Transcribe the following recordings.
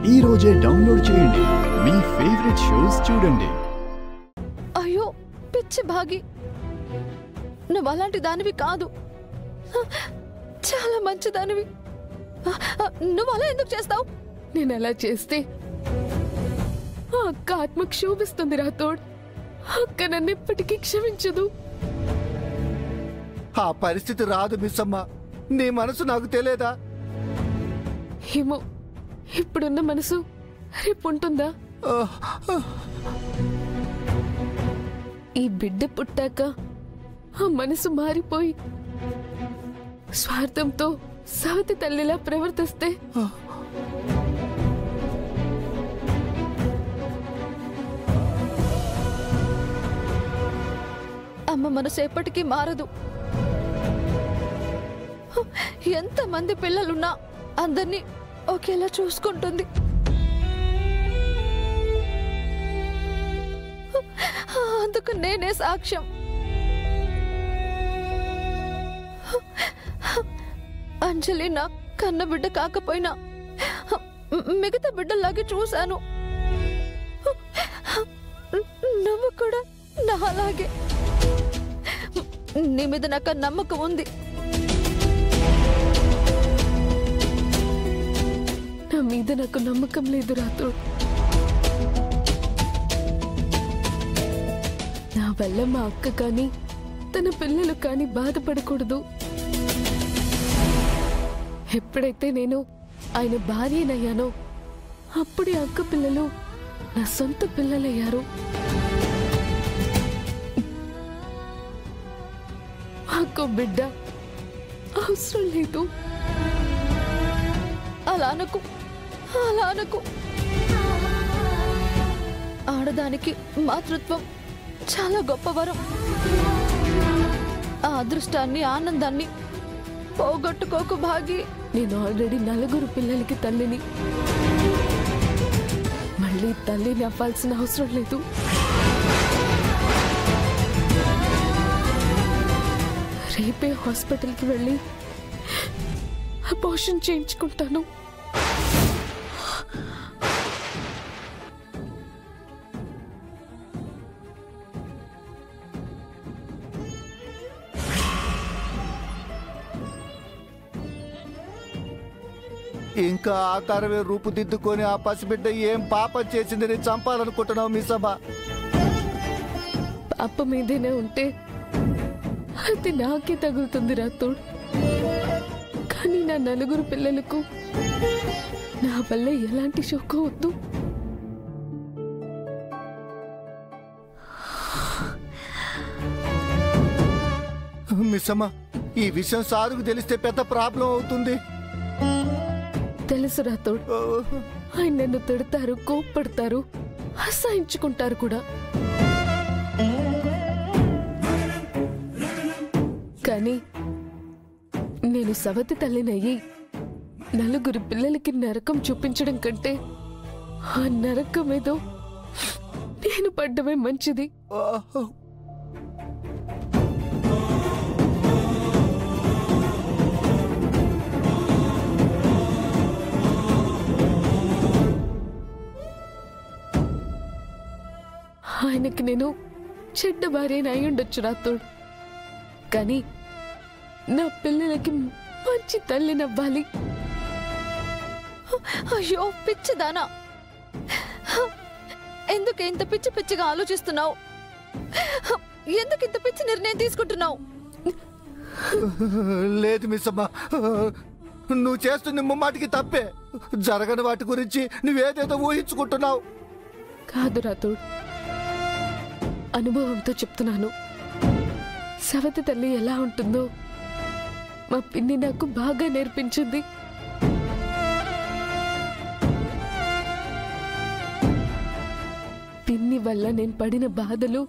ఈ రోజే డౌన్లోడ్ చేయండి. మీ ఫేవరెట్ షోస్ చూడండి. అయ్యో పిచ్చి భాగి, నువ్వు అలాంటి దానివి కాదు. చాలా మంచి దానివి. నువ్వు అలా ఎందుకు చేస్తావు? నేను అలా చేస్తే ఆ అక్క ఆత్మకు శోభిస్తుంది రాతోడ్. అక్క నన్ను ఎప్పటికీ క్షమించదు. ఆ పరిస్థితి రాదు మిస్సమ్మ. నీ మనసు నాకు తెలియదా? ఏమో, ఇప్పుడున్న మనసు రేపు ఉంటుందా? ఈ బిడ్డ పుట్టాక ఆ మనసు మారిపోయి స్వార్థంతో సవతి తల్లిలా ప్రవర్తిస్తే అమ్మ మనసు ఎప్పటికీ మారదు. ఎంతమంది పిల్లలున్నా అందరినీ ఒకేలా చూసుకుంటుంది. అందుకు నేనే సాక్ష్యం. అంజలి నా కన్న బిడ్డ కాకపోయినా మిగతా బిడ్డలాగే చూశాను. నువ్వు కూడా నా అలాగే. నీ మీద నాకు నమ్మకం ఉంది. నా మీద నాకు నమ్మకం లేదు రాతోడ్. నా వల్ల మా అక్క కానీ తన పిల్లలు కానీ బాధపడకూడదు. ఎప్పుడైతే నేను ఆయన భార్యనయ్యానో అప్పుడే అక్క పిల్లలు నా సొంత పిల్లలయ్యారు. మాకు బిడ్డ అవసరం లేదు. అలా అనకు. ఆడదానికి మాతృత్వం చాలా గొప్ప వరం. ఆ అదృష్టాన్ని ఆనందాన్ని పోగొట్టుకోకు భాగి. నేను ఆల్రెడీ 4 పిల్లలకి తల్లిని. మళ్ళీ తల్లిని అవ్వాల్సిన అవసరం లేదు. రేపే హాస్పిటల్కి వెళ్ళి అబార్షన్ చేయించుకుంటాను. ఇంకా ఆకారమే రూపుదిద్దుకొని ఆ పసిబిడ్డ ఏం పాపం చేసిందని చంపాలనుకుంటున్నావు మిస్సమ్మ? పాపం ఏదైనా ఉంటే అది నాకే తగులుతుంది రాతోడ్. కానీ నా 4 పిల్లలకు నా వల్ల ఎలాంటి శోకం వద్దు. మిస్సమ్మ, ఈ విషయం సారుకు తెలిస్తే పెద్ద ప్రాబ్లం అవుతుంది. తెలుసు రాతోడ్. ఆయన నన్ను తిడతారు, కోప్పడతారు, అసహించుకుంటారు కూడా. కానీ నేను సవతి తల్లినయ్యి 4 పిల్లలకి నరకం చూపించడం కంటే ఆ నరకం ఏదో నేను పడ్డమే మంచిది. ఆయనకి నేను చెడ్డ భార్యని అయి ఉండొచ్చు రాతోడ్. కానీ నా పిల్లలకి మంచి తల్లినవ్వాలి. అయ్యో పిచ్చిదానా, ఎందుకు ఇంత పిచ్చిగా ఆలోచిస్తున్నావు? ఎందుకు ఇంత పిచ్చి నిర్ణయం తీసుకుంటున్నావు? లేదు మిస్సమ్మ, నువ్వు చేస్తున్న ముమ్మాటికి తప్పే. జరగని వాటి గురించి నువ్వేదేదో ఊహించుకుంటున్నావు. కాదు రాతోడ్, అనుభవంతో చెప్తున్నాను. సవతి తల్లి ఎలా ఉంటుందో మా పిన్ని నాకు బాగా నేర్పించింది. పిన్ని వల్ల నేను పడిన బాధలు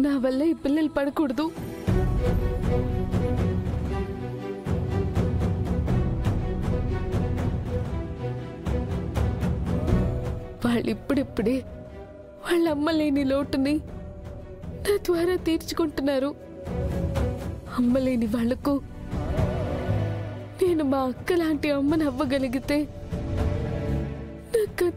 నా వల్ల ఈ పిల్లలు పడకూడదు. వాళ్ళు ఇప్పుడిప్పుడే వాళ్ళ అమ్మ లేని లోటుని నా ద్వారా తీర్చుకుంటున్నారు. అమ్మ లేని వాళ్లకు నేను మా అక్క లాంటి అమ్మని అవ్వగలిగితే